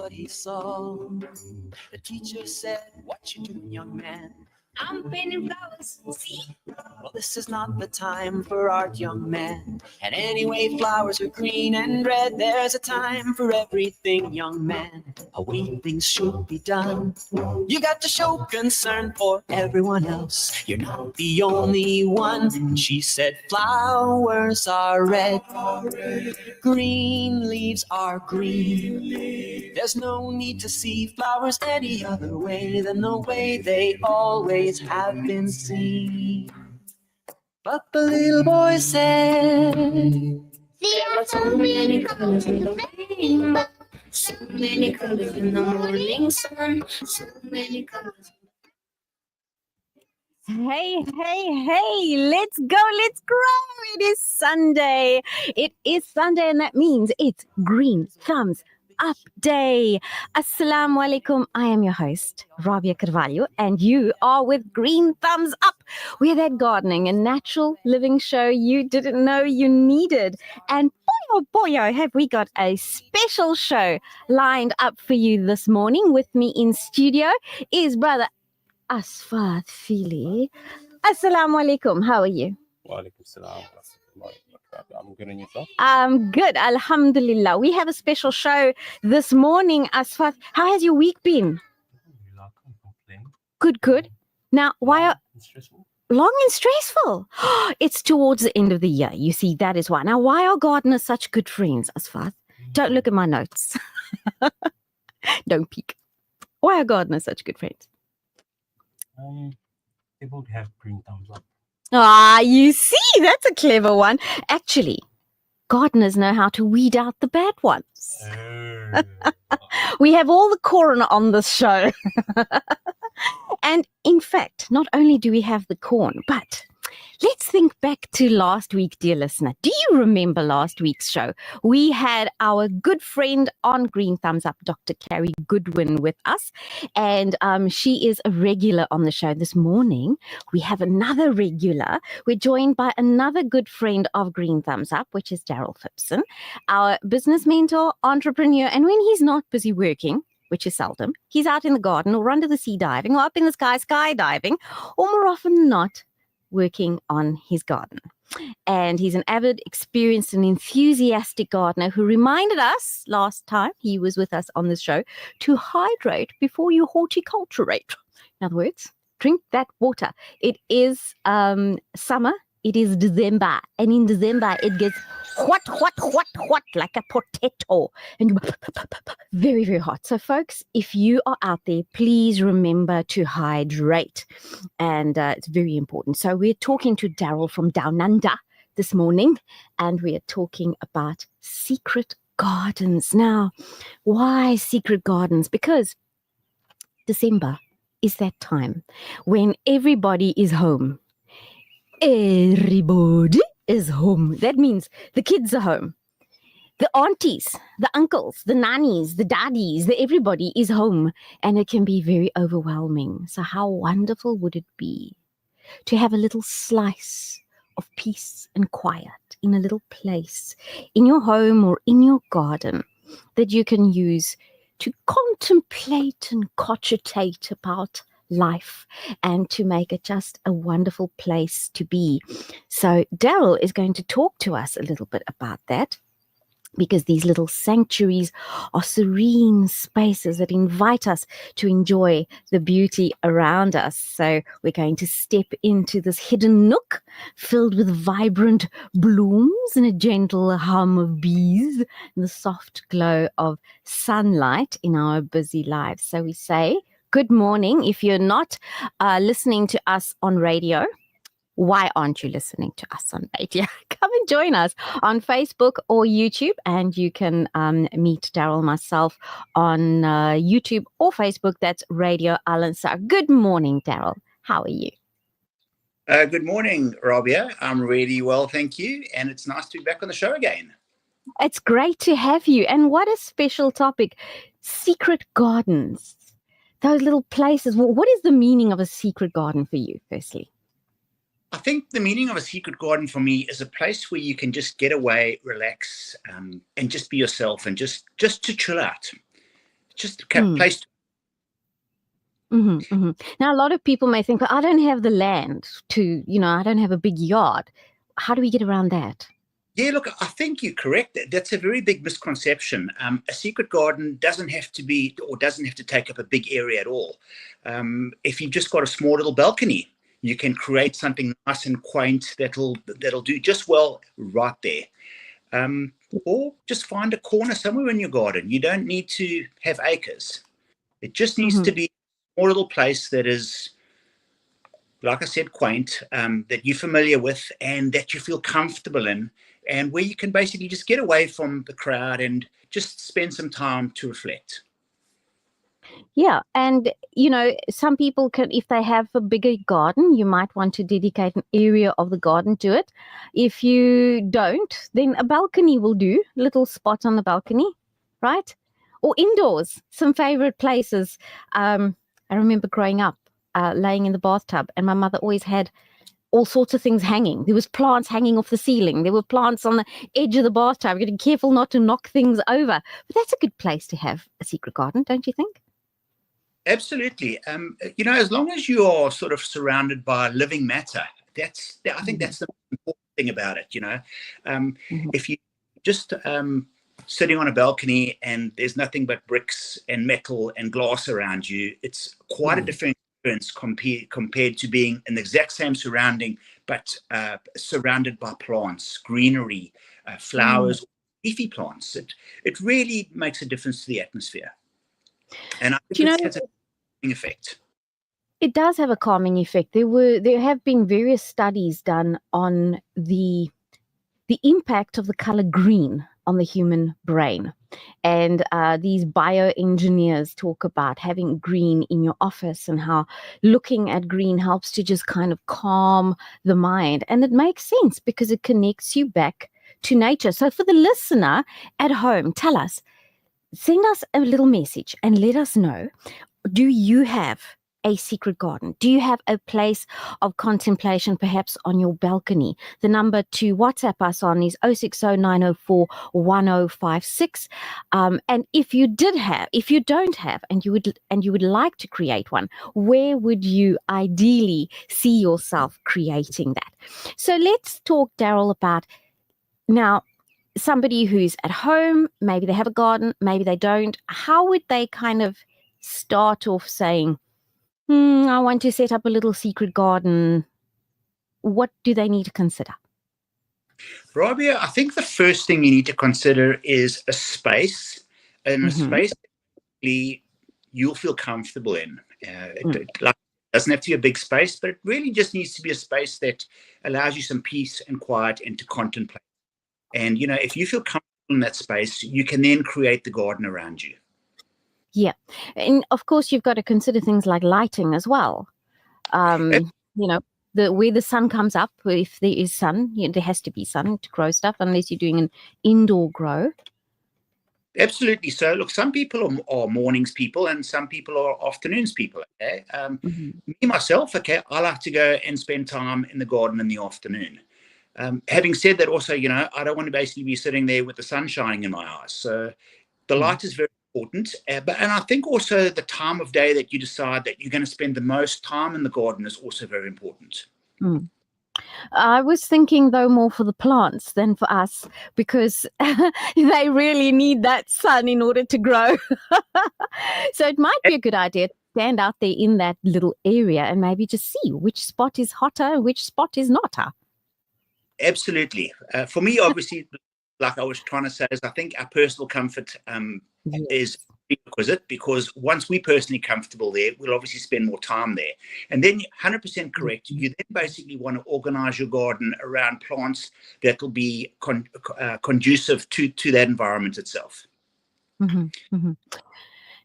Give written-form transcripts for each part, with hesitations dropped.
what he saw. The teacher said, "What you doing, young man?" "I'm painting flowers, see?" "Well, this is not the time for art, young man. And anyway, flowers are green and red. There's a time for everything, young man. A way things should be done. You got to show concern for everyone else. You're not the only one." And she said, "Flowers are red. Green leaves are green. There's no need to see flowers any other way than the way they always have been seen." But the little boy said, "There are so many colors in the rainbow, so many colors in the morning sun, so many colors." Hey, let's go, let's grow. It is Sunday. And that means it's Green Thumbs Up Day. Assalamu alaikum. I am your host, Rabia Carvalho, and you are with Green Thumbs Up. We're that gardening and natural living show you didn't know you needed. And boy, have we got a special show lined up for you this morning. With me in studio is brother Asfath Fili. Assalamu alaikum. How are you? Wa alaikum salam. I'm good, and yourself? I'm good, alhamdulillah. We have a special show this morning, Asfath. How has your week been? I can't complain. Good. Now, why are It's stressful. long and stressful? It's towards the end of the year. You see, that is why. Now, why are gardeners such good friends, Asfath? Don't look at my notes. Don't peek. Why are gardeners such good friends? They both have green thumbs up. You see, that's a clever one. Actually, gardeners know how to weed out the bad ones. We have all the corn on this show. And in fact, not only do we have the corn, but let's think back to last week, dear listener. Do you remember last week's show? We had our good friend on Green Thumbs Up, Dr. Carrie Goodwin, with us. And she is a regular on the show. This morning, we have another regular. We're joined by another good friend of Green Thumbs Up, which is Darryl Phipson, our business mentor, entrepreneur. And when he's not busy working, which is seldom, he's out in the garden or under the sea diving or up in the sky skydiving, or more often than not, working on his garden. And he's an avid, experienced and enthusiastic gardener who reminded us last time he was with us on the show to hydrate before you horticulturate. In other words, drink that water. It is summer. It is December. And in December, it gets hot, like a potato. And very, very hot. So, folks, if you are out there, please remember to hydrate. And it's very important. So we're talking to Darryl from Down Under this morning. And we are talking about secret gardens. Now, why secret gardens? Because December is that time when everybody is home. Everybody is home. That means the kids are home. The aunties, the uncles, the nannies, the daddies, everybody is home. And it can be very overwhelming. So how wonderful would it be to have a little slice of peace and quiet in a little place in your home or in your garden that you can use to contemplate and cogitate about life and to make it just a wonderful place to be. So Darryl is going to talk to us a little bit about that, because these little sanctuaries are serene spaces that invite us to enjoy the beauty around us. So we're going to step into this hidden nook filled with vibrant blooms and a gentle hum of bees and the soft glow of sunlight in our busy lives. So we say, good morning. If you're not listening to us on radio, why aren't you listening to us on radio? Come and join us on Facebook or YouTube, and you can meet Darryl and myself on YouTube or Facebook. That's Radio Al-Ansar. Good morning, Darryl. How are you? Good morning, Rabia. I'm really well, thank you. And it's nice to be back on the show again. It's great to have you. And what a special topic, secret gardens. Those little places. Well, what is the meaning of a secret garden for you, firstly? I think the meaning of a secret garden for me is a place where you can just get away, relax, and just be yourself and just to chill out. just a place to. Now, a lot of people may think, but I don't have the land to, I don't have a big yard. How do we get around that? Yeah, look, I think you're correct. That's a very big misconception. A secret garden doesn't have to be, or doesn't have to take up a big area at all. If you've just got a small little balcony, you can create something nice and quaint that'll do just well right there. Or just find a corner somewhere in your garden. You don't need to have acres. It just needs to be a small little place that is, like I said, quaint, that you're familiar with and that you feel comfortable in, and where you can basically just get away from the crowd and just spend some time to reflect. Yeah. And, some people can, if they have a bigger garden, you might want to dedicate an area of the garden to it. If you don't, then a balcony will do, little spot on the balcony, right? Or indoors, some favorite places. I remember growing up, laying in the bathtub, and my mother always had all sorts of things hanging. There was plants hanging off the ceiling. There were plants on the edge of the bathtub. You're getting careful not to knock things over. But that's a good place to have a secret garden, don't you think? Absolutely. As long as you are sort of surrounded by living matter, I think that's the important thing about it. If you just sitting on a balcony and there's nothing but bricks and metal and glass around you, it's quite a different experience compared to being in the exact same surrounding, but surrounded by plants, greenery, flowers, leafy plants. It really makes a difference to the atmosphere. And I think it has a calming effect. It does have a calming effect. There have been various studies done on the impact of the color green on the human brain. And these bioengineers talk about having green in your office and how looking at green helps to just kind of calm the mind. And it makes sense because it connects you back to nature. So for the listener at home, tell us, send us a little message and let us know, do you have a secret garden? Do you have a place of contemplation, perhaps on your balcony? The number to WhatsApp us on is 060 904 1056. And if you don't have, and you would like to create one, where would you ideally see yourself creating that? So let's talk, Darryl, about now somebody who's at home. Maybe they have a garden, maybe they don't. How would they kind of start off saying, I want to set up a little secret garden? What do they need to consider? Rabia, I think the first thing you need to consider is a space, and a space that you'll feel comfortable in. It doesn't have to be a big space, but it really just needs to be a space that allows you some peace and quiet and to contemplate. And, if you feel comfortable in that space, you can then create the garden around you. Yeah. And of course, you've got to consider things like lighting as well. Where the sun comes up, if there is sun, there has to be sun to grow stuff, unless you're doing an indoor grow. Absolutely. So, look, some people are mornings people and some people are afternoons people. Okay? Me, myself, I like to go and spend time in the garden in the afternoon. Having said that, also, I don't want to basically be sitting there with the sun shining in my eyes. So the light is very important. And I think also the time of day that you decide that you're going to spend the most time in the garden is also very important. I was thinking, though, more for the plants than for us, because they really need that sun in order to grow. So it might be a good idea to stand out there in that little area and maybe just see which spot is hotter and which spot is not hotter. Absolutely. For me, obviously, like I was trying to say, is I think our personal comfort is requisite, because once we're personally comfortable there, we'll obviously spend more time there. And then 100% correct. You then basically want to organize your garden around plants that will be conducive to that environment itself.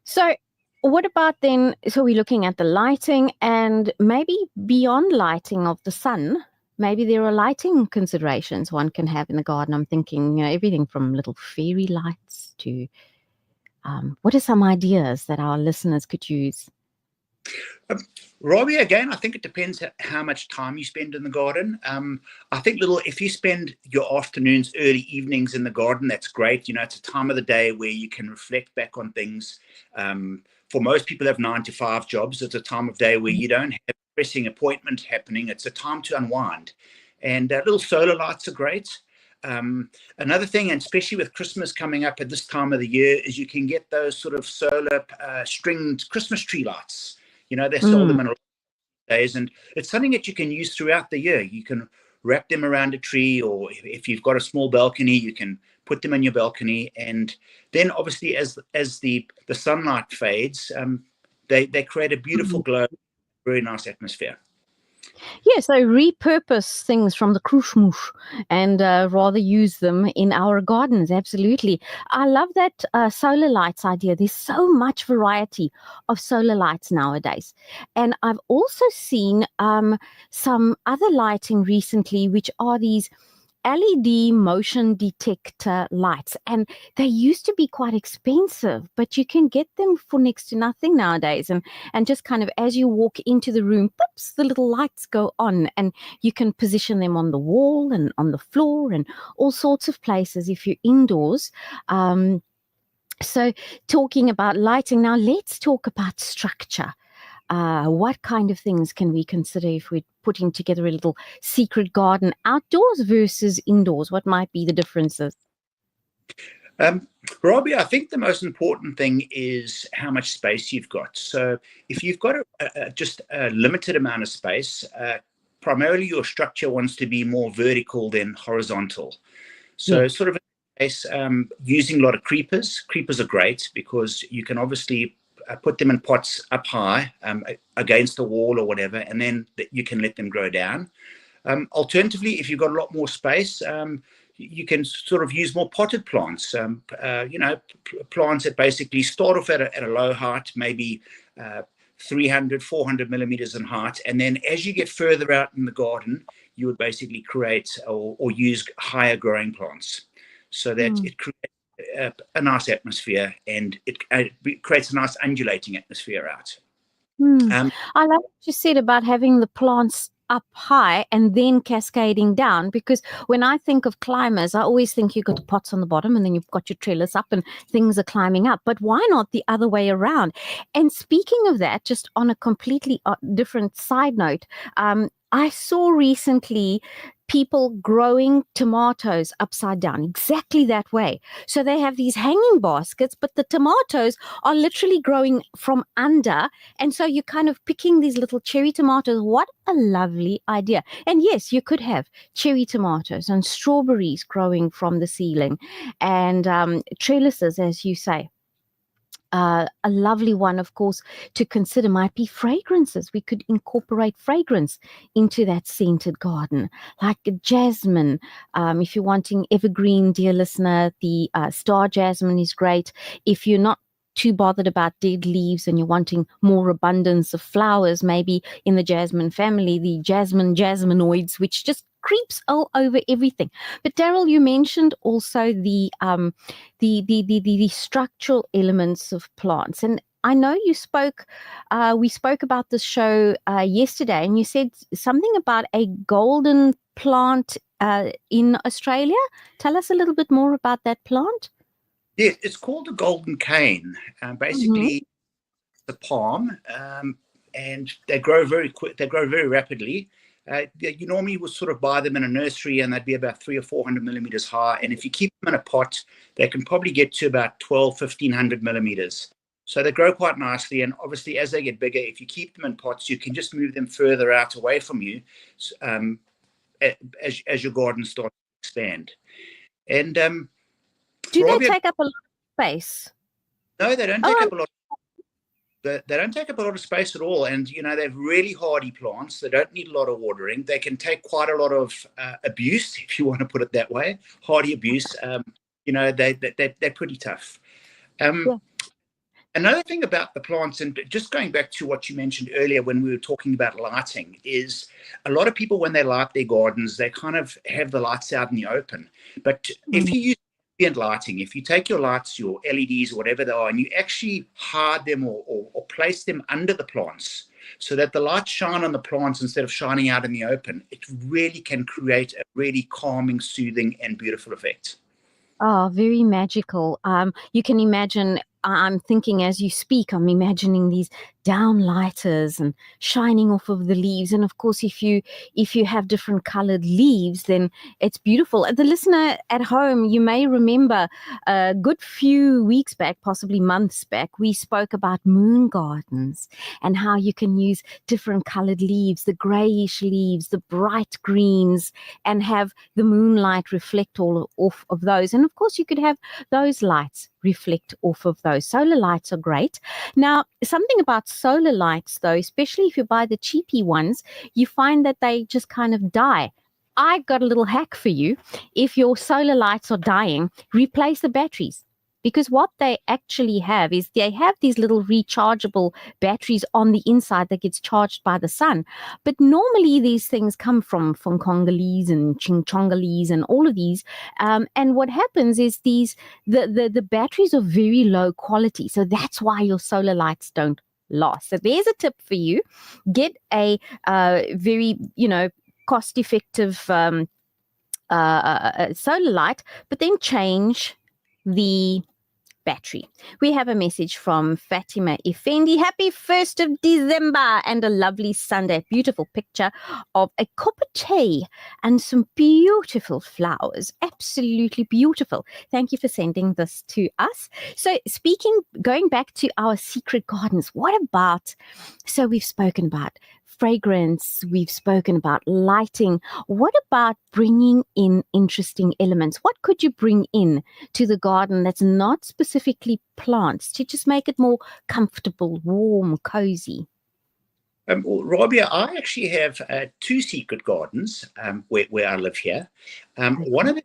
So what about then, so we're looking at the lighting and maybe beyond lighting of the sun, maybe there are lighting considerations one can have in the garden. I'm thinking, everything from little fairy lights to what are some ideas that our listeners could use? Rabia, again, I think it depends how much time you spend in the garden. I think if you spend your afternoons, early evenings in the garden, that's great. It's a time of the day where you can reflect back on things. For most people who have 9-to-5 jobs, it's a time of day where you don't have a pressing appointment happening. It's a time to unwind. And little solar lights are great. Another thing, and especially with Christmas coming up at this time of the year, is you can get those sort of solar stringed Christmas tree lights. They sell them in a lot of days, and it's something that you can use throughout the year. You can wrap them around a tree, or if you've got a small balcony, you can put them in your balcony. And then obviously as the sunlight fades, they create a beautiful glow, very nice atmosphere. Yes, so repurpose things from the krushmush and rather use them in our gardens. Absolutely. I love that solar lights idea. There's so much variety of solar lights nowadays. And I've also seen some other lighting recently, which are these LED motion detector lights, and they used to be quite expensive, but you can get them for next to nothing nowadays, and just kind of as you walk into the room, poops, the little lights go on, and you can position them on the wall and on the floor and all sorts of places if you're indoors. So talking about lighting, now let's talk about structure. What kind of things can we consider if we're putting together a little secret garden outdoors versus indoors? What might be the differences? Robbie, I think the most important thing is how much space you've got. So if you've got just a limited amount of space, primarily your structure wants to be more vertical than horizontal. So sort of using a lot of creepers. Creepers are great because you can obviously put them in pots up high against a wall or whatever, and then you can let them grow down. Alternatively, if you've got a lot more space, you can sort of use more potted plants, plants that basically start off at a low height, maybe 300, 400 millimeters in height. And then as you get further out in the garden, you would basically create or use higher growing plants so that it creates a nice atmosphere, and it creates a nice undulating atmosphere out. I like what you said about having the plants up high and then cascading down, because when I think of climbers, I always think you've got the pots on the bottom and then you've got your trellis up and things are climbing up. But why not the other way around? And speaking of that, just on a completely different side note, I saw recently people growing tomatoes upside down, exactly that way. So they have these hanging baskets, but the tomatoes are literally growing from under. And so you're kind of picking these little cherry tomatoes. What a lovely idea. And yes, you could have cherry tomatoes and strawberries growing from the ceiling, and trellises, as you say. A lovely one, of course, to consider might be fragrances. We could incorporate fragrance into that scented garden, like jasmine. If you're wanting evergreen, dear listener, the star jasmine is great. If you're not too bothered about dead leaves and you're wanting more abundance of flowers, maybe in the jasmine family, the jasminoids, which just creeps all over everything. But Darryl, you mentioned also the structural elements of plants, and I know you spoke. We spoke about this show yesterday, and you said something about a golden plant in Australia. Tell us a little bit more about that plant. Yeah, it's called a golden cane. Basically, the palm, and they grow very quick. They grow very rapidly. You normally would sort of buy them in a nursery, and they'd be about 300 or 400 millimeters high. And if you keep them in a pot, they can probably get to about 1,500 millimeters. So they grow quite nicely. And obviously, as they get bigger, if you keep them in pots, you can just move them further out away from you as your garden starts to expand. And do they take up a lot of space? No, they don't take up a lot. They don't take up a lot of space at all, and they're really hardy plants. They don't need a lot of watering. They can take quite a lot of abuse, if you want to put it that way. Hardy abuse. They're pretty tough. Another thing about the plants, and just going back to what you mentioned earlier when we were talking about lighting, is a lot of people, when they light their gardens, they kind of have the lights out in the open. But if you use ambient lighting, if you take your lights, your LEDs, whatever they are, and you actually hide them or place them under the plants so that the light shine on the plants instead of shining out in the open. It really can create a really calming, soothing, and beautiful effect. Oh, very magical. You can imagine, I'm thinking as you speak, I'm imagining these downlighters and shining off of the leaves. And of course, if you have different colored leaves, then it's beautiful. The listener at home, you may remember a good few weeks back, possibly months back, we spoke about moon gardens and how you can use different colored leaves, the grayish leaves, the bright greens, and have the moonlight reflect all off of those. And of course, you could have those lights reflect off of those. Solar lights are great. Now, something about solar lights, though, especially if you buy the cheapy ones, you find that they just kind of die. I've got a little hack for you. If your solar lights are dying, replace the batteries. Because what they actually have is they have these little rechargeable batteries on the inside that gets charged by the sun. But normally these things come from Congolese and Chongolese and all of these. And what happens is the batteries are very low quality. So that's why your solar lights don't last. So there's a tip for you. Get a very, cost-effective solar light, but then change the battery. We have a message from Fatima Effendi. Happy 1st of December and a lovely Sunday. Beautiful picture of a cup of tea and some beautiful flowers. Absolutely beautiful. Thank you for sending this to us. So going back to our secret gardens, what about, so we've spoken about fragrance, we've spoken about lighting. What about bringing in interesting elements? What could you bring in to the garden that's not specifically plants to just make it more comfortable, warm, cozy? Well, Rabia, I actually have 2 secret gardens where I live here. One of them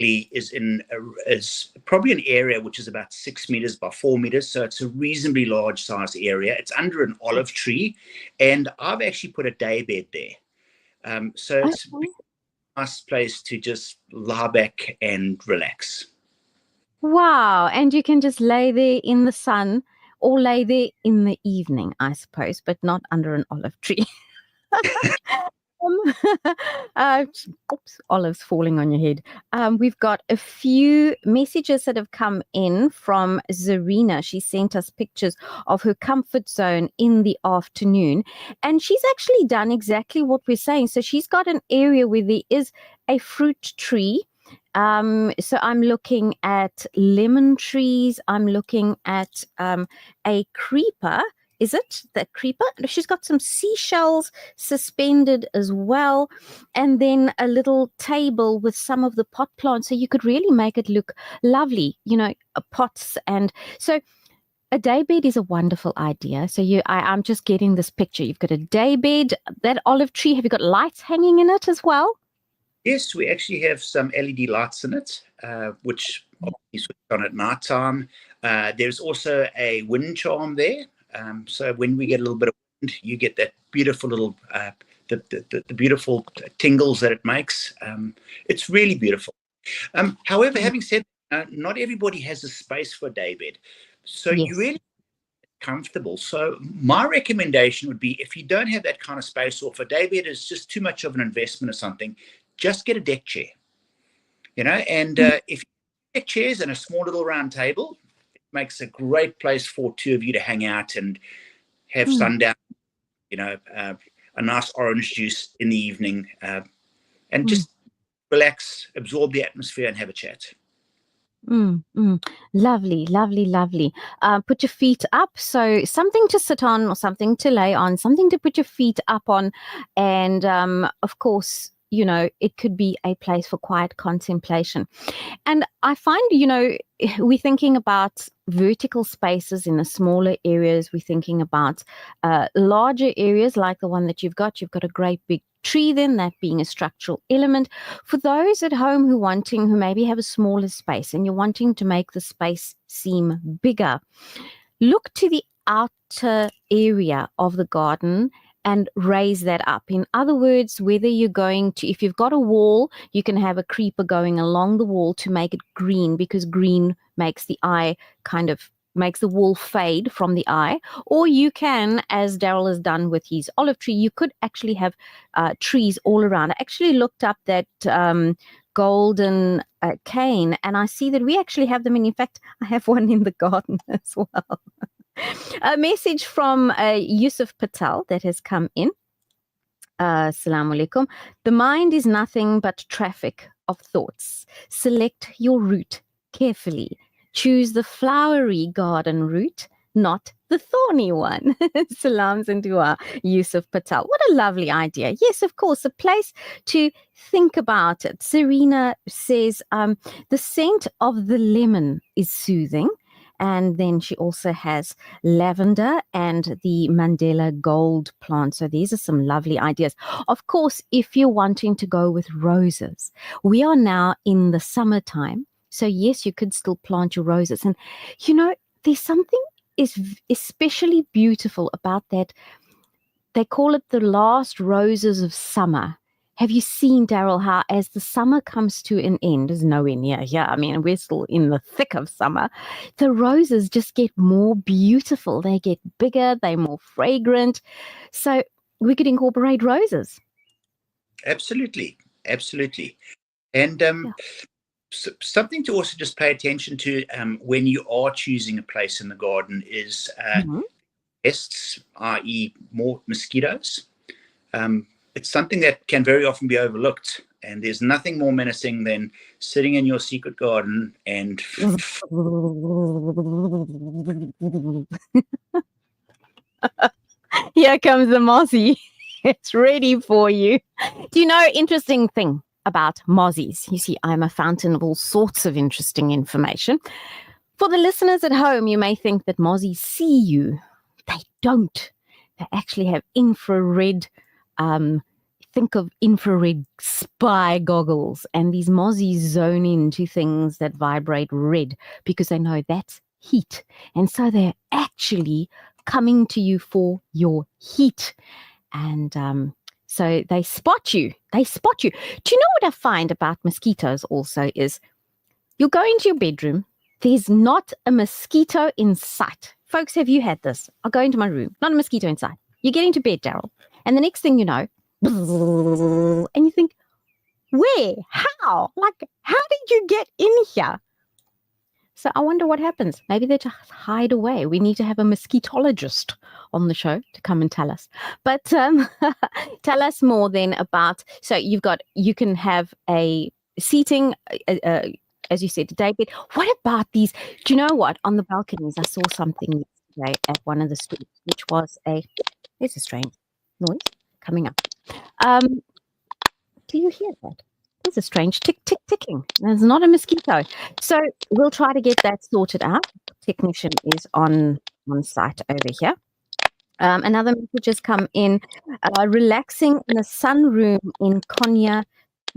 is probably an area which is about 6 meters by 4 meters, so it's a reasonably large size area. It's under an olive tree, and I've actually put a day bed there. So it's a nice place to just lie back and relax. Wow. And you can just lay there in the sun or lay there in the evening, I suppose, but not under an olive tree. Oops, olives falling on your head. We've got a few messages that have come in from Zarina. She sent us pictures of her comfort zone in the afternoon, and she's actually done exactly what we're saying. So she's got an area where there is a fruit tree. So I'm looking at lemon trees. I'm looking at a creeper. Is it that creeper? She's got some seashells suspended as well, and then a little table with some of the pot plants. So you could really make it look lovely, pots. And so a day bed is a wonderful idea. So I'm just getting this picture. You've got a day bed, that olive tree. Have you got lights hanging in it as well? Yes, we actually have some LED lights in it, which obviously switch on at night time. There's also a wind charm there. So when we get a little bit of wind, you get that beautiful little, the beautiful tingles that it makes. It's really beautiful. However, having said that, not everybody has a space for a day bed. So Yes. you really comfortable. So my recommendation would be, if you don't have that kind of space, or if a day bed is just too much of an investment or something, just get a deck chair. And if you deck chairs and a small little round table, makes a great place for 2 of you to hang out and have sundown, a nice orange juice in the evening, and just relax, absorb the atmosphere and have a chat. Lovely, lovely, lovely. Put your feet up. So something to sit on or something to lay on, something to put your feet up on. And of course, it could be a place for quiet contemplation. And I find, we're thinking about vertical spaces in the smaller areas. We're thinking about larger areas like the one that you've got. You've got a great big tree then, that being a structural element. For those at home who maybe have a smaller space and you're wanting to make the space seem bigger, look to the outer area of the garden and raise that up. In other words, whether you're going to, if you've got a wall, you can have a creeper going along the wall to make it green, because green makes the eye kind of makes the wall fade from the eye, or you can, as Darryl has done with his olive tree, you could actually have trees all around. I actually looked up that golden cane, and I see that we actually have them. And in fact, I have one in the garden as well. A message from Yusuf Patel that has come in. Assalamu alaikum. The mind is nothing but traffic of thoughts. Select your route carefully. Choose the flowery garden route, not the thorny one. Salams and dua, Yusuf Patel. What a lovely idea. Yes, of course, a place to think about it. Serena says the scent of the lemon is soothing. And then she also has lavender and the Mandela gold plant. So these are some lovely ideas. Of course, if you're wanting to go with roses, we are now in the summertime. So yes, you could still plant your roses. And, there's something especially beautiful about that. They call it the last roses of summer. Have you seen, Darryl, how as the summer comes to an end, there's nowhere near here, I mean, we're still in the thick of summer, the roses just get more beautiful. They get bigger, they're more fragrant. So we could incorporate roses. Absolutely. And something to also just pay attention to when you are choosing a place in the garden is pests, i.e. more mosquitoes. It's something that can very often be overlooked, and there's nothing more menacing than sitting in your secret garden and here comes the mozzie. It's ready for you. Do you know interesting thing about mozzies? You see, I'm a fountain of all sorts of interesting information. For the listeners at home, you may think that mozzies see you. They don't. They actually have infrared think of infrared spy goggles, and these mozzies zone into things that vibrate red because they know that's heat. And so they're actually coming to you for your heat. And so they spot you. Do you know what I find about mosquitoes also is you'll go into your bedroom, there's not a mosquito in sight. Folks, have you had this? I'll go into my room, not a mosquito in sight. You get into bed, Darryl, and the next thing you know, and you think, where? How? Like, how did you get in here? So I wonder what happens. Maybe they just hide away. We need to have a mosquitologist on the show to come and tell us. But tell us more then about, so you can have a seating, as you said, David. What about these? Do you know what? On the balconies, I saw something yesterday at one of the streets, which was there's a strange noise coming up. Do you hear that? There's a strange ticking. There's not a mosquito. So we'll try to get that sorted out. The technician is on site over here. Another message has come in, relaxing in a sunroom in Konya,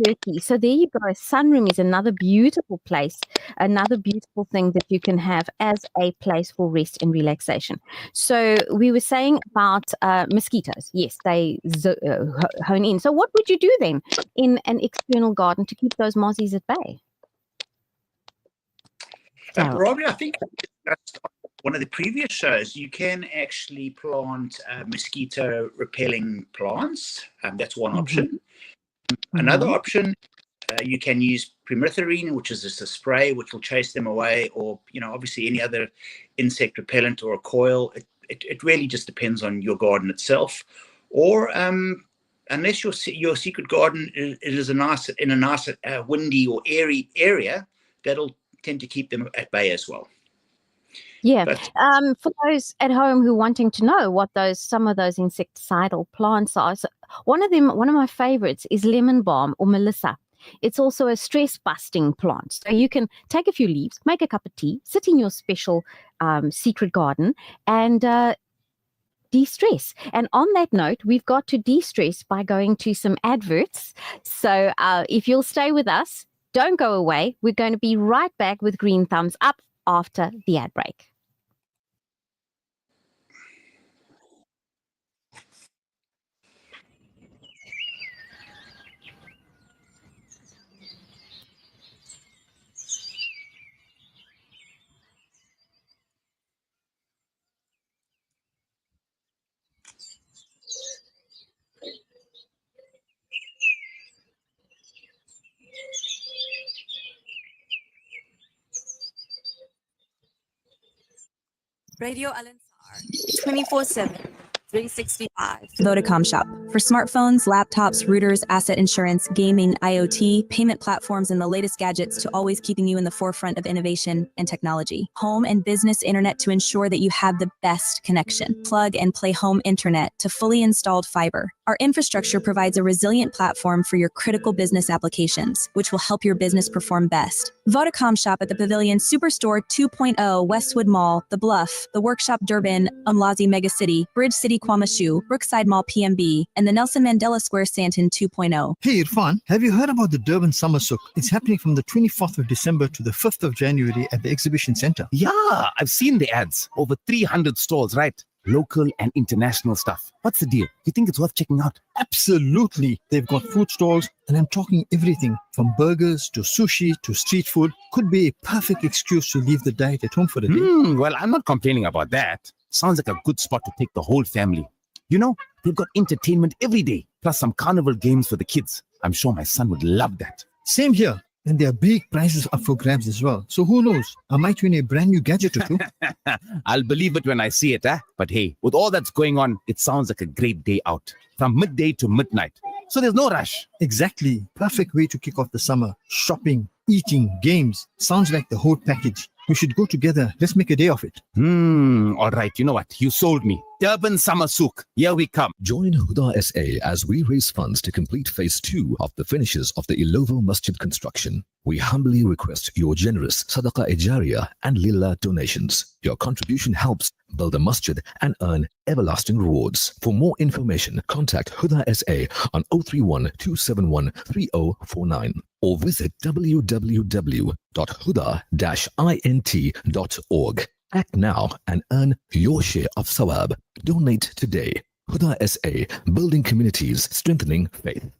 Turkey. So there you go. A sunroom is another beautiful place, another beautiful thing that you can have as a place for rest and relaxation. So we were saying about mosquitoes. Yes, they hone in. So what would you do then in an external garden to keep those mozzies at bay? Rabia, I think one of the previous shows, you can actually plant mosquito repelling plants. That's one option. Another option, you can use permethrin, which is just a spray which will chase them away, or obviously any other insect repellent or a coil. It really just depends on your garden itself. Or unless your secret garden is in a nice windy or airy area, that'll tend to keep them at bay as well. Yeah. For those at home who are wanting to know what some of those insecticidal plants are, so one of my favorites is lemon balm or melissa. It's also a stress-busting plant. So you can take a few leaves, make a cup of tea, sit in your special secret garden, and de-stress. And on that note, we've got to de-stress by going to some adverts. So if you'll stay with us, don't go away. We're going to be right back with green thumbs up after the ad break. Radio Alansar, 24/7, 365. Vodacom Shop. For smartphones, laptops, routers, asset insurance, gaming, IoT, payment platforms, and the latest gadgets to always keeping you in the forefront of innovation and technology. Home and business internet to ensure that you have the best connection. Plug and play home internet to fully installed fiber. Our infrastructure provides a resilient platform for your critical business applications, which will help your business perform best. Vodacom Shop at the Pavilion Superstore 2.0, Westwood Mall, The Bluff, The Workshop Durban, Umlazi Mega City, Bridge City Kwamashu, Brookside Mall PMB, and the Nelson Mandela Square Sandton 2.0. Hey Irfan, have you heard about the Durban Summer Souk? It's happening from the 24th of December to the 5th of January at the Exhibition Centre. Yeah, I've seen the ads. Over 300 stalls, right? Local and international stuff. What's the deal? You think it's worth checking out? Absolutely. They've got food stalls, and I'm talking everything from burgers to sushi to street food. Could be a perfect excuse to leave the diet at home for the day. Well, I'm not complaining about that. Sounds like a good spot to take the whole family. You know, they've got entertainment every day, plus some carnival games for the kids. I'm sure my son would love that. Same here. And there are big prizes up for grabs as well. So who knows? I might win a brand new gadget or two. I'll believe it when I see it, eh? But hey, with all that's going on, it sounds like a great day out. From midday to midnight. So there's no rush. Exactly. Perfect way to kick off the summer. Shopping, eating, games. Sounds like the whole package. We should go together. Let's make a day of it. All right. You know what? You sold me. Durban Summer Souk. Here we come. Join Huda SA as we raise funds to complete phase 2 of the finishes of the Ilovo Masjid construction. We humbly request your generous Sadaqah Ejariya and Lillah donations. Your contribution helps build a masjid and earn everlasting rewards. For more information, contact Huda SA on 031 271 3049 or visit www.huda-int.org. Act now and earn your share of sawab. Donate today. Huda SA, building communities, strengthening faith.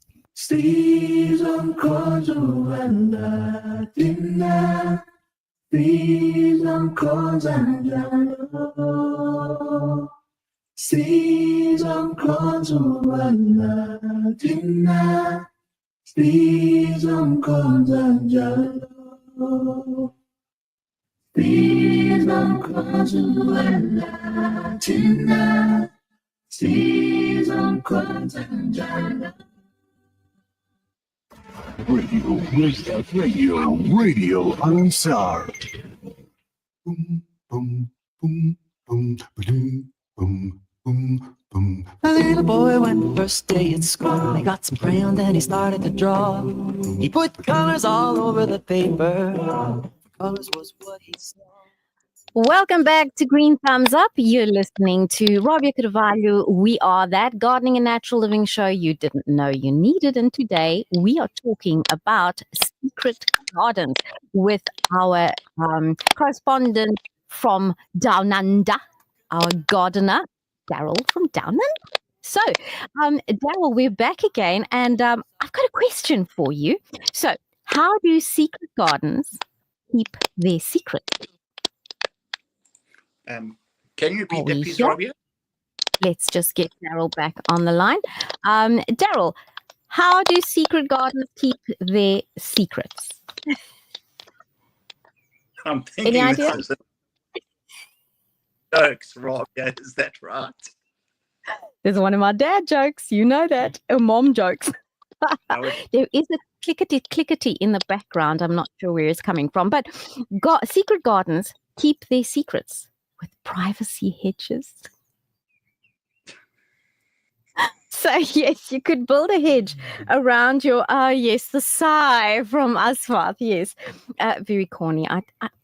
Radio Alansar. Boom, boom, boom, boom, boom, boom, boom, boom. A little boy went first day at school. He got some crayons and he started to draw. He put colors all over the paper. Colors was what he saw. Welcome back to Green Thumbs Up. You're listening to Rabia Carvalho. We are that gardening and natural living show you didn't know you needed. And today we are talking about secret gardens with our correspondent from Down Under, our gardener, Darryl from Down Under. So, Darryl, we're back again, and I've got a question for you. So, how do secret gardens keep their secret? Can you repeat that, please, Rabia? Let's just get Darryl back on the line. Darryl, how do secret gardens keep their secrets? I'm thinking Any this idea? is jokes, Rabia. Is that right? There's one of my dad jokes. You know that. Or mom jokes. There is a clickety in the background. I'm not sure where it's coming from. But secret gardens keep their secrets with privacy hedges. So, yes, you could build a hedge around your, yes, the sigh from Aswath, yes. Very corny,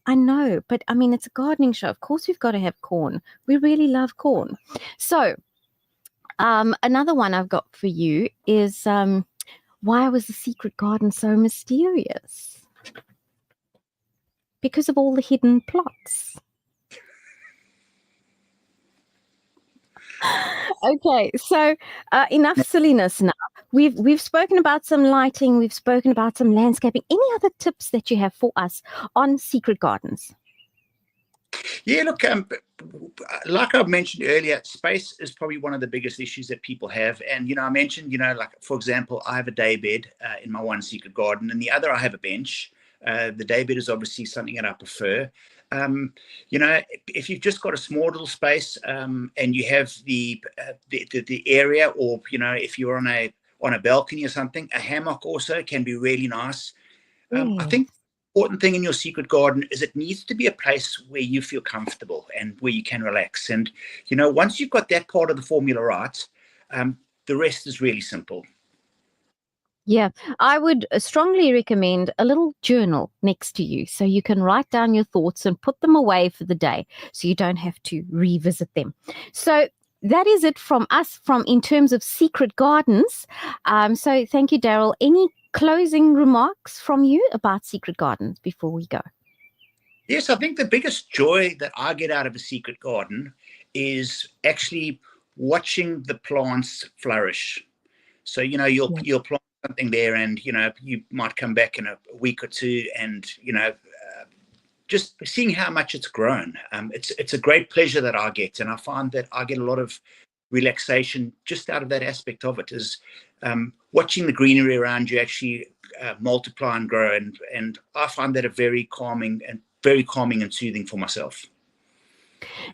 I know, but I mean, it's a gardening show. Of course, we've got to have corn. We really love corn. So, another one I've got for you is, why was the secret garden so mysterious? Because of all the hidden plots. Okay, so enough silliness now. We've spoken about some lighting, we've spoken about some landscaping. Any other tips that you have for us on secret gardens? Yeah, look, like I mentioned earlier, space is probably one of the biggest issues that people have. And, I mentioned, like, for example, I have a day bed in my one secret garden, and the other I have a bench. The day bed is obviously something that I prefer. If you've just got a small little space and you have the area, or, if you're on a balcony or something, a hammock also can be really nice. I think important thing in your secret garden is it needs to be a place where you feel comfortable and where you can relax. And, once you've got that part of the formula right, the rest is really simple. Yeah, I would strongly recommend a little journal next to you so you can write down your thoughts and put them away for the day so you don't have to revisit them. So that is it from us in terms of secret gardens. So thank you, Darryl. Any closing remarks from you about secret gardens before we go? Yes, I think the biggest joy that I get out of a secret garden is actually watching the plants flourish. So, you'll plant something there, and, you might come back in a week or two and, just seeing how much it's grown. It's a great pleasure that I get. And I find that I get a lot of relaxation just out of that aspect of it, is watching the greenery around you actually multiply and grow. And I find that very calming and soothing for myself.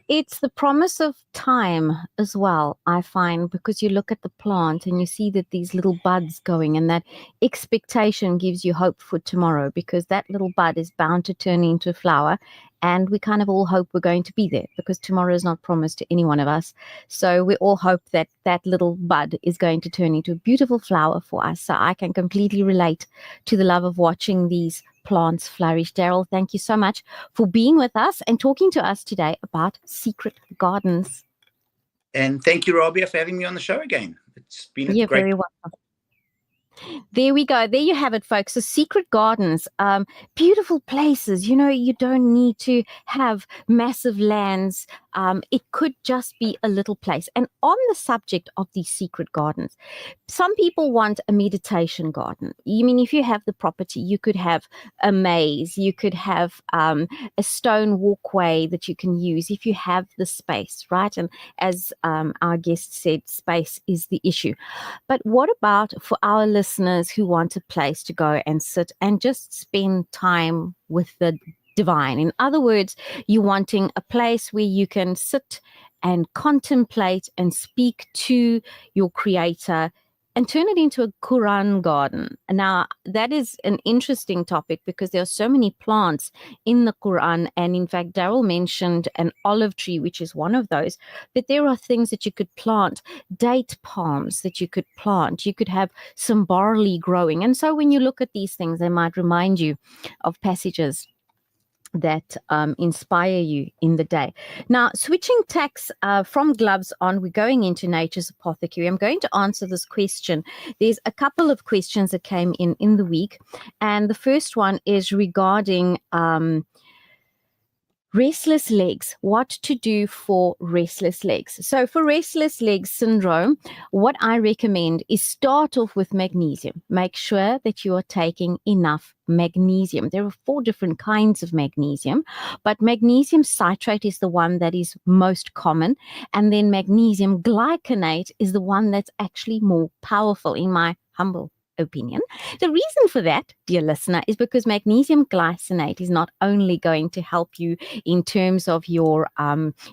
It's the promise of time as well, I find, because you look at the plant and you see that these little buds going, and that expectation gives you hope for tomorrow, because that little bud is bound to turn into a flower. And we kind of all hope we're going to be there, because tomorrow is not promised to any one of us. So we all hope that that little bud is going to turn into a beautiful flower for us. So I can completely relate to the love of watching these plants flourish. Darryl, thank you so much for being with us and talking to us today about secret gardens. And thank you, Rabia, for having me on the show again. It's been a great... Very welcome. There we go. There you have it, folks. So secret gardens, beautiful places. You don't need to have massive lands. It could just be a little place. And on the subject of these secret gardens, some people want a meditation garden. If you have the property, you could have a maze. You could have a stone walkway that you can use if you have the space, right? And as our guest said, space is the issue. But what about for our listeners who want a place to go and sit and just spend time with the divine? In other words, you're wanting a place where you can sit and contemplate and speak to your creator and turn it into a Quran garden. Now, that is an interesting topic because there are so many plants in the Quran. And in fact, Darryl mentioned an olive tree, which is one of those. But there are things that you could plant, date palms that you could plant. You could have some barley growing. And so when you look at these things, they might remind you of passages that inspire you in the day. Now, switching tacks from gloves on, we're going into Nature's Apothecary. I'm going to answer this question. There's a couple of questions that came in the week, and the first one is regarding restless legs, what to do for restless legs. So for restless leg syndrome, what I recommend is start off with magnesium. Make sure that you are taking enough magnesium. There are 4 different kinds of magnesium, but magnesium citrate is the one that is most common. And then magnesium glycinate is the one that's actually more powerful, in my humble opinion. The reason for that, dear listener, is because magnesium glycinate is not only going to help you in terms of your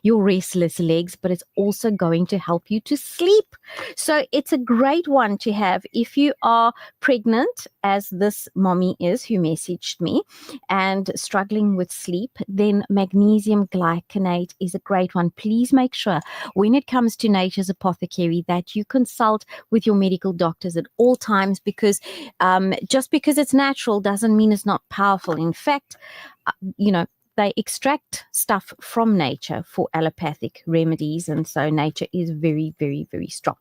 restless legs, but it's also going to help you to sleep. So it's a great one to have if you are pregnant, as this mommy is who messaged me, and struggling with sleep. Then magnesium glycinate is a great one. Please make sure when it comes to Nature's Apothecary that you consult with your medical doctors at all times, because just because it's natural doesn't mean it's not powerful. In fact, they extract stuff from nature for allopathic remedies, and so nature is very, very, very strong.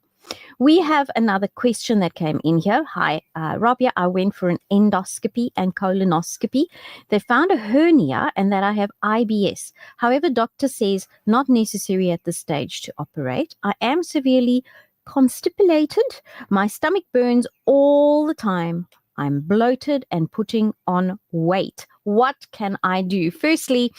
We have another question that came in here. Hi, Rabia, I went for an endoscopy and colonoscopy. They found a hernia and that I have IBS. However, doctor says not necessary at this stage to operate. I am severely constipated. My stomach burns all the time. I'm bloated and putting on weight. What can I do? Firstly,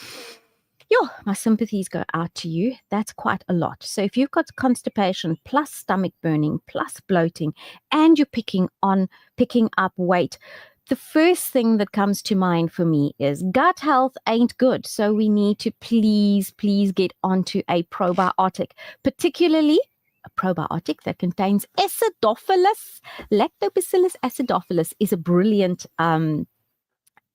My sympathies go out to you. That's quite a lot. So if you've got constipation plus stomach burning plus bloating and you're picking up weight, the first thing that comes to mind for me is gut health ain't good. So we need to please get onto a probiotic, particularly a probiotic that contains acidophilus. Lactobacillus acidophilus is a brilliant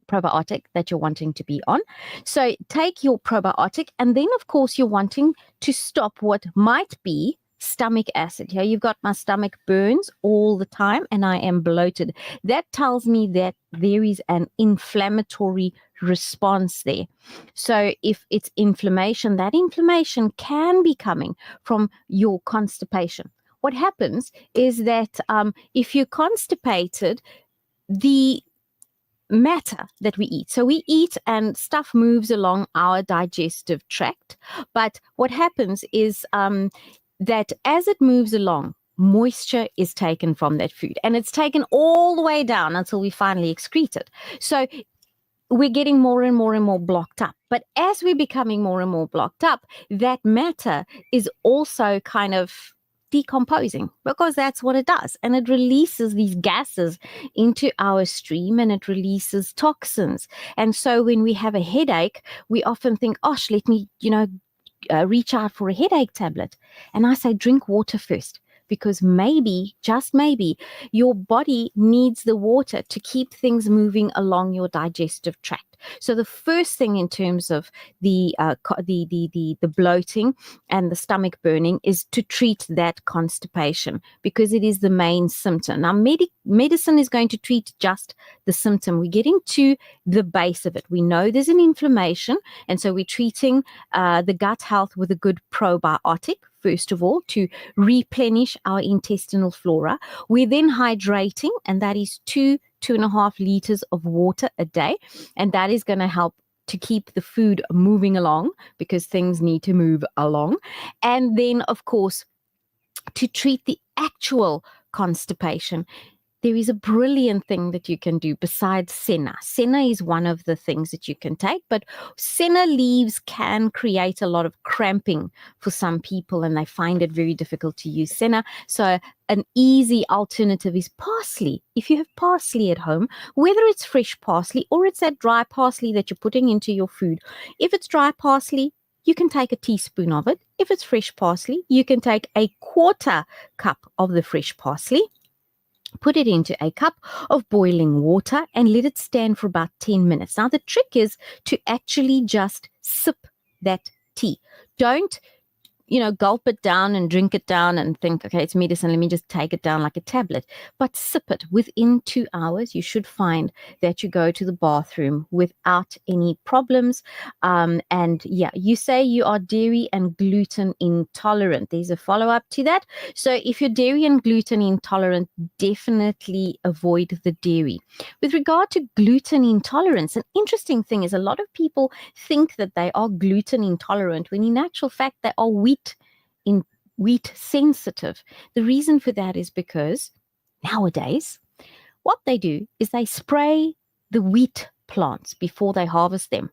probiotic that you're wanting to be on. So take your probiotic, and then of course you're wanting to stop what might be stomach acid. Here you've got my stomach burns all the time and I am bloated. That tells me that there is an inflammatory response there. So if it's inflammation, that inflammation can be coming from your constipation. What happens is that if you're constipated, the matter that we eat. So we eat and stuff moves along our digestive tract. But what happens is that as it moves along, moisture is taken from that food and it's taken all the way down until we finally excrete it. So we're getting more and more blocked up. But as we're becoming more and more blocked up, that matter is also kind of decomposing, because that's what it does. And it releases these gases into our stream and it releases toxins. And so when we have a headache, we often think, let me, reach out for a headache tablet. And I say, drink water first, because maybe, just maybe, your body needs the water to keep things moving along your digestive tract. So the first thing in terms of the bloating and the stomach burning is to treat that constipation, because it is the main symptom. Now, medicine is going to treat just the symptom. We're getting to the base of it. We know there's an inflammation, and so we're treating the gut health with a good probiotic, first of all, to replenish our intestinal flora. We're then hydrating, and that is 2.5 liters of water a day. And that is going to help to keep the food moving along, because things need to move along. And then, of course, to treat the actual constipation, there is a brilliant thing that you can do besides senna. Senna is one of the things that you can take, but senna leaves can create a lot of cramping for some people, and they find it very difficult to use senna. So an easy alternative is parsley. If you have parsley at home, whether it's fresh parsley or it's that dry parsley that you're putting into your food, if it's dry parsley, you can take a teaspoon of it. If it's fresh parsley, you can take a 1/4 cup of the fresh parsley. Put it into a cup of boiling water and let it stand for about 10 minutes. Now, the trick is to actually just sip that tea. Don't, gulp it down and drink it down and think, okay, it's medicine, let me just take it down like a tablet. But sip it. Within 2 hours, you should find that you go to the bathroom without any problems. And yeah, you say you are dairy and gluten intolerant. There's a follow-up to that. So if you're dairy and gluten intolerant, definitely avoid the dairy. With regard to gluten intolerance, an interesting thing is a lot of people think that they are gluten intolerant, when in actual fact they are wheat sensitive. The reason for that is because nowadays what they do is they spray the wheat plants before they harvest them.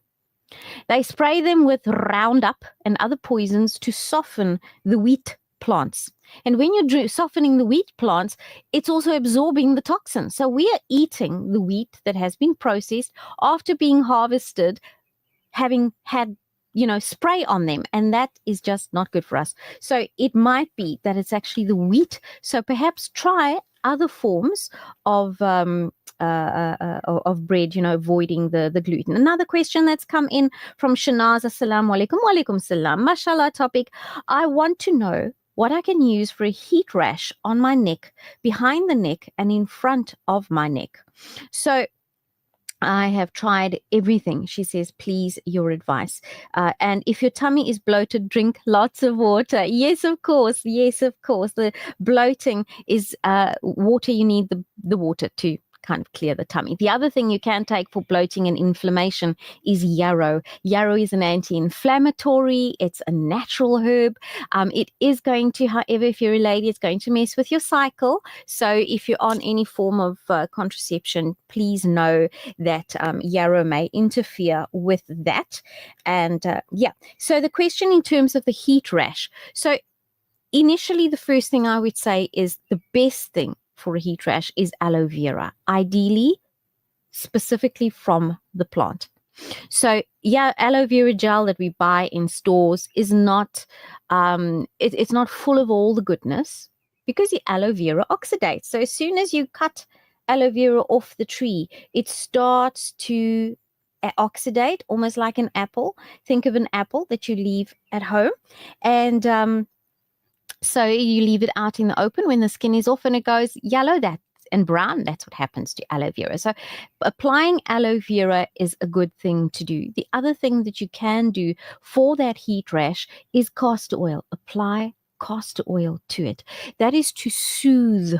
They spray them with Roundup and other poisons to soften the wheat plants. And when you're softening the wheat plants, it's also absorbing the toxins. So we are eating the wheat that has been processed after being harvested, having had spray on them, and that is just not good for us. So it might be that it's actually the wheat. So perhaps try other forms of bread, avoiding the gluten. Another question that's come in from Shanaz. Assalamu alaikum. Wa alaikum salam. Mashallah topic. I want to know what I can use for a heat rash on my neck, behind the neck, and in front of my neck. So I have tried everything. She says, please, your advice. And if your tummy is bloated, drink lots of water. Yes, of course. Yes, of course. The bloating is water. You need the water to kind of clear the tummy. The other thing you can take for bloating and inflammation is yarrow. Yarrow is an anti-inflammatory. It's a natural herb. It is going to, however, if you're a lady, it's going to mess with your cycle. So if you're on any form of contraception, please know that yarrow may interfere with that. And so the question in terms of the heat rash. So initially, the first thing I would say is the best thing for a heat rash is aloe vera, ideally, specifically from the plant. So aloe vera gel that we buy in stores is not, it's not full of all the goodness because the aloe vera oxidates. So as soon as you cut aloe vera off the tree, it starts to oxidate, almost like an apple. Think of an apple that you leave at home, and so you leave it out in the open when the skin is off and it goes yellow and brown. That's what happens to aloe vera. So applying aloe vera is a good thing to do. The other thing that you can do for that heat rash is castor oil. Apply castor oil to it. That is to soothe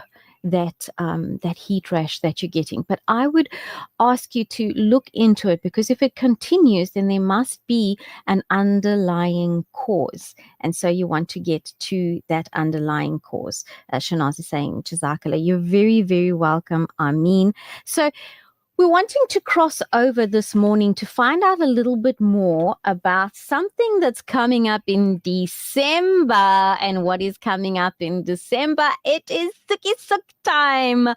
that heat rash that you're getting. But I would ask you to look into it, because if it continues, then there must be an underlying cause. And so you want to get to that underlying cause. Shanaz is saying, Jazakallah, you're very, very welcome, Ameen. So we're wanting to cross over this morning to find out a little bit more about something that's coming up in December. And what is coming up in December? It is Suk time.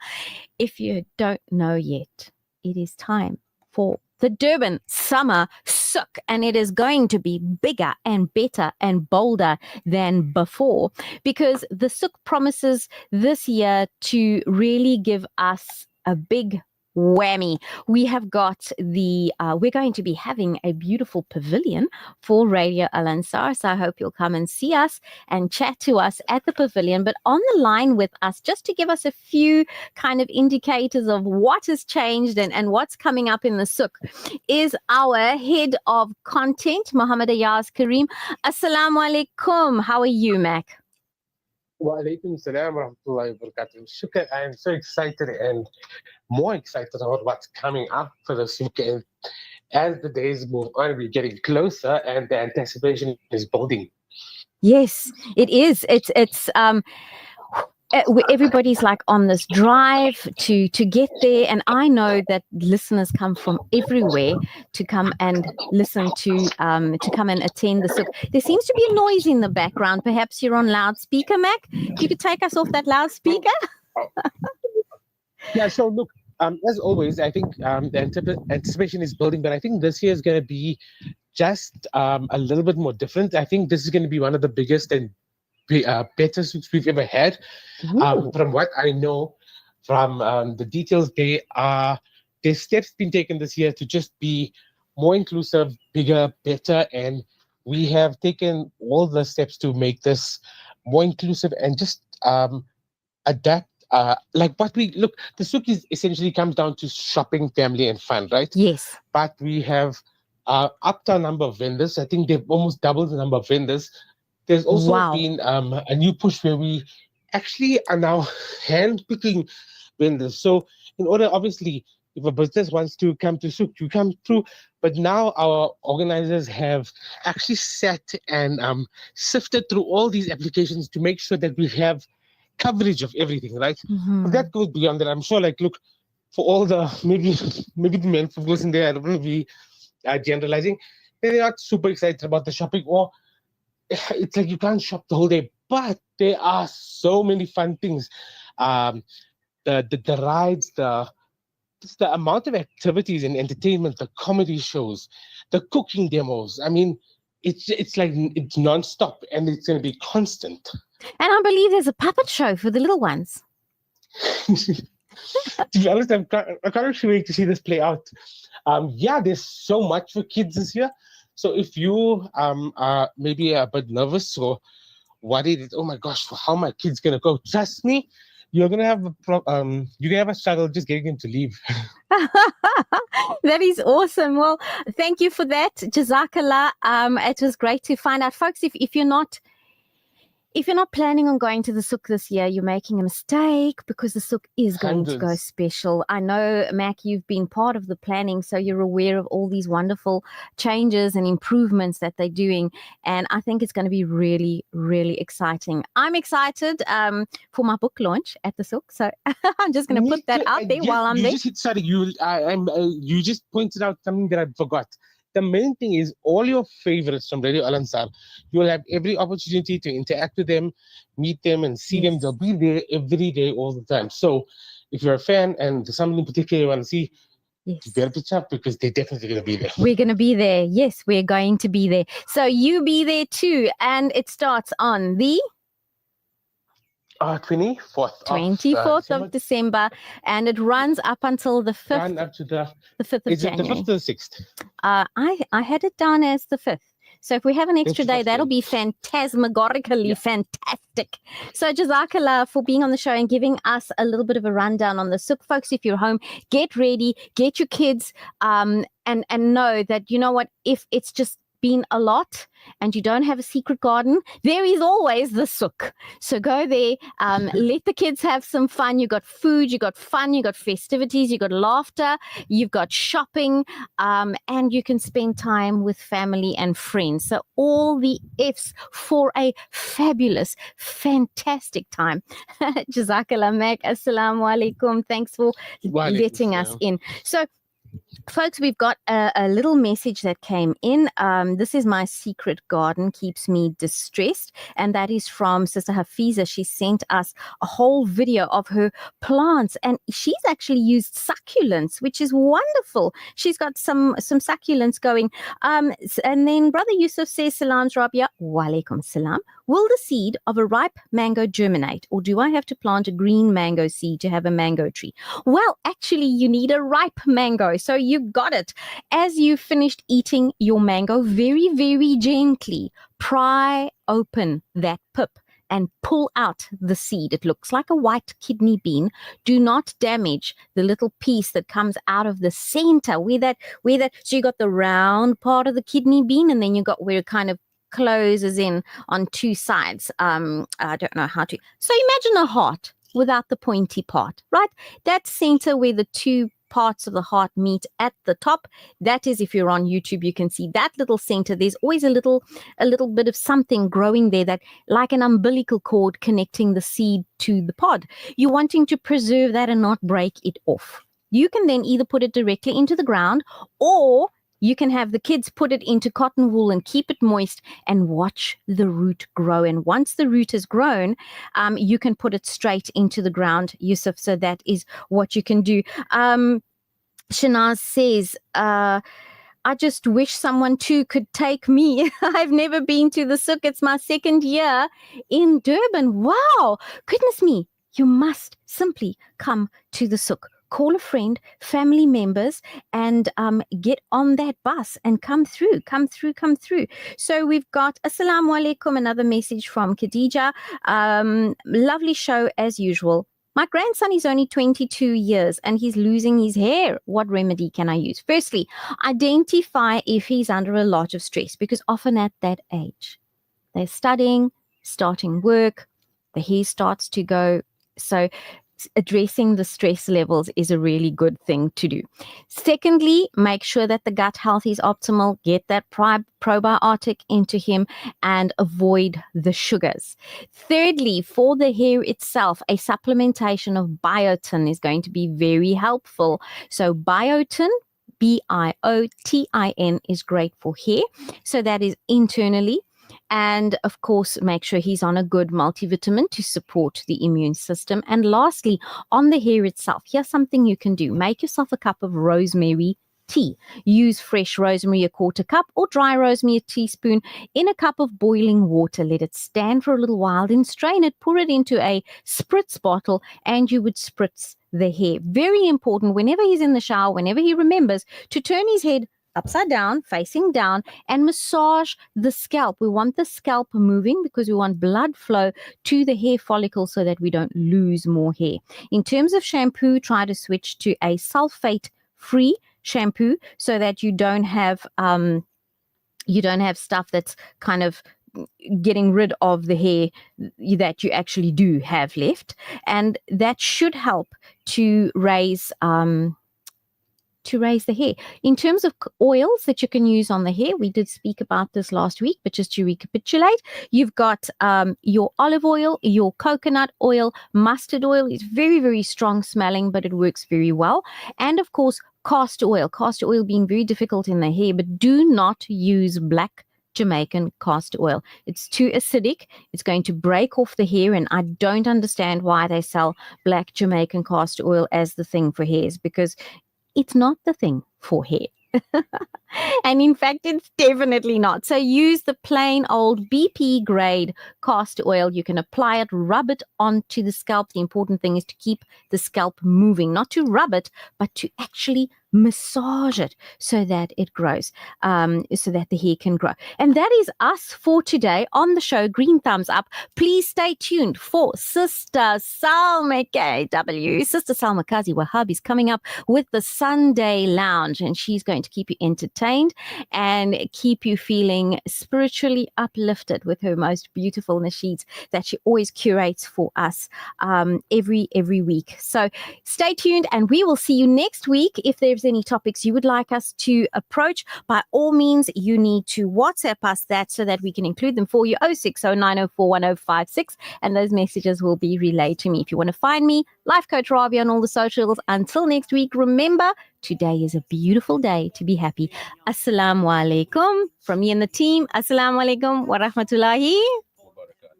If you don't know yet, it is time for the Durban Summer Suk, and it is going to be bigger and better and bolder than before, because the Suk promises this year to really give us a big whammy. We have got we're going to be having a beautiful pavilion for Radio Al Ansar. So I hope you'll come and see us and chat to us at the pavilion. But on the line with us, just to give us a few kind of indicators of what has changed and what's coming up in the Suk, is our head of content, Muhammad Ayaz Kareem. Assalamu alaikum. How are you, Mac? Wa alaikum salam wa rahmatullahi wa barakatuh. Shukr, I am so excited and more excited about what's coming up for the Suk. And as the days move on, we're getting closer and the anticipation is building. Yes, it is. Everybody's like on this drive to get there, and I know that listeners come from everywhere to come and listen to come and attend the Suk. There seems to be a noise in the background. Perhaps you're on loudspeaker, Mac. If you could take us off that loudspeaker. Yeah, so look, as always, I think the anticipation is building, but I think this year is going to be just a little bit more different. I think this is going to be one of the biggest and better Suks we've ever had. From what I know, from the details, there's steps been taken this year to just be more inclusive, bigger, better, and we have taken all the steps to make this more inclusive and just adapt. The Suk essentially comes down to shopping, family, and fun, right? Yes. But we have upped our number of vendors. I think they've almost doubled the number of vendors. There's also been a new push where we actually are now hand-picking vendors. So in order, obviously, if a business wants to come to Suk, you come through. But now our organizers have actually sat and sifted through all these applications to make sure that we have coverage of everything, right? But that goes beyond that. I'm sure, for all the, maybe the men focus in there, I don't want to be generalizing, they're not super excited about the shopping, or it's like you can't shop the whole day, but there are so many fun things. The rides, the amount of activities and entertainment, the comedy shows, the cooking demos. I mean, it's like it's non-stop and it's going to be constant. And I believe there's a puppet show for the little ones. To be honest, I can't wait to see this play out. There's so much for kids this year. So if you are maybe a bit nervous or worried, oh my gosh, how are my kids gonna go? Trust me, you're gonna have a struggle just getting them to leave. That is awesome. Well, thank you for that, Jazakallah. It was great to find out, folks. If you're not If you're not planning on going to the souk this year, you're making a mistake because the souk is going to go Hundreds. special. I know, Mac, you've been part of the planning, so you're aware of all these wonderful changes and improvements that they're doing. And I think it's going to be really, really exciting. I'm excited for my book launch at the souk. So I'm just going to put that out there while I'm there. You just pointed out something that I forgot. The main thing is all your favorites from Radio Al Ansar, you will have every opportunity to interact with them, meet them, and see them. They'll be there every day, all the time. So if you're a fan and there's something in particular you want to see, you better pitch up because they're definitely going to be there. We're going to be there. Yes, we're going to be there. So you be there too. And it starts on the 24th of December, and it runs up until the 5th. Run up to the 5th of Is it the January. 5th or the 6th? I had it down as the 5th. So if we have an extra day, that'll be phantasmagorically fantastic. So Jazakallah for being on the show and giving us a little bit of a rundown on the souk. Folks, if you're home, get ready, get your kids, and know that, you know what, if it's just been a lot and you don't have a secret garden, there is always the souk. So go there, let the kids have some fun. You got food, you got fun, you got festivities, you got laughter, you've got shopping, and you can spend time with family and friends. So all the F's for a fabulous, fantastic time. Jazakallah, Mac. Assalamu alaikum. Thanks for letting us in. So folks, we've got a little message that came in. This is my secret garden keeps me distressed, and that is from Sister Hafiza. She sent us a whole video of her plants, and she's actually used succulents, which is wonderful. She's got some succulents going. And then Brother Yusuf says, Salams Rabia. Wa alaikum salam. Will the seed of a ripe mango germinate, or do I have to plant a green mango seed to have a mango tree? Well, actually, you need a ripe mango. So you got it. As you finished eating your mango, very, very gently pry open that pip and pull out the seed. It looks like a white kidney bean. Do not damage the little piece that comes out of the center where that, so you got the round part of the kidney bean, and then you got where it kind of closes in on two sides. I don't know how to. So imagine a heart without the pointy part, right? That center where the two parts of the heart meet at the top. That is, if you're on YouTube, you can see that little center. There's always a little bit of something growing there, that like an umbilical cord connecting the seed to the pod. You're wanting to preserve that and not break it off. You can then either put it directly into the ground, or you can have the kids put it into cotton wool and keep it moist and watch the root grow. And once the root has grown, you can put it straight into the ground, Yusuf. So that is what you can do. Shanaz says, I just wish someone too could take me. I've never been to the souk. It's my second year in Durban. Wow. Goodness me. You must simply come to the souk. Call a friend, family members, and get on that bus and come through. So we've got Assalamu alaikum, another message from Khadija. Lovely show as usual. My grandson is only 22 years and he's losing his hair. What remedy can I use? Firstly, identify if he's under a lot of stress, because often at that age, they're studying, starting work, the hair starts to go. So addressing the stress levels is a really good thing to do. Secondly, make sure that the gut health is optimal. Get that probiotic into him and avoid the sugars. Thirdly, for the hair itself, a supplementation of biotin is going to be very helpful. So biotin, biotin, is great for hair. So that is internally. And of course, make sure he's on a good multivitamin to support the immune system. And lastly, on the hair itself, here's something you can do. Make yourself a cup of rosemary tea. Use fresh rosemary, a quarter cup, or dry rosemary, a teaspoon, in a cup of boiling water. Let it stand for a little while, then strain it, pour it into a spritz bottle, and you would spritz the hair. Very important, whenever he's in the shower, whenever he remembers, to turn his head upside down, facing down, and massage the scalp. We want the scalp moving because we want blood flow to the hair follicle so that we don't lose more hair. In terms of shampoo, try to switch to a sulfate-free shampoo so that you don't have stuff that's kind of getting rid of the hair that you actually do have left, and that should help to raise the hair. In terms of oils that you can use on the hair, we did speak about this last week, but just to recapitulate, you've got your olive oil, your coconut oil, mustard oil. It's very, very strong smelling, but it works very well. And of course, castor oil being very difficult in the hair, but do not use black Jamaican castor oil. It's too acidic. It's going to break off the hair, and I don't understand why they sell black Jamaican castor oil as the thing for hairs, because it's not the thing for hair. And in fact, it's definitely not. So use the plain old BP grade castor oil. You can apply it, rub it onto the scalp. The important thing is to keep the scalp moving, not to rub it, but to actually massage it so that it grows, so that the hair can grow. And that is us for today on the show. Green thumbs up. Please stay tuned for Sister Salma KW. Sister Salma Kazi Wahab is coming up with the Sunday Lounge, and she's going to keep you entertained and keep you feeling spiritually uplifted with her most beautiful nasheeds that she always curates for us every week. So stay tuned, and we will see you next week. If there's any topics you would like us to approach, by all means, you need to WhatsApp us that so that we can include them for you. 0609041056, and those messages will be relayed to me. If you want to find me, Life Coach Rabia on all the socials. Until next week, remember, today is a beautiful day to be happy. Assalamu alaikum from me and the team. Assalamu alaikum wa rahmatullahi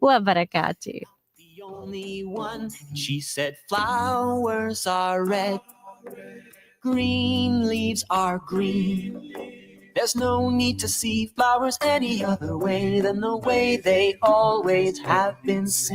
wa barakatuh. The only one, she said, flowers are red, green leaves are green. There's no need to see flowers any other way than the way they always have been seen.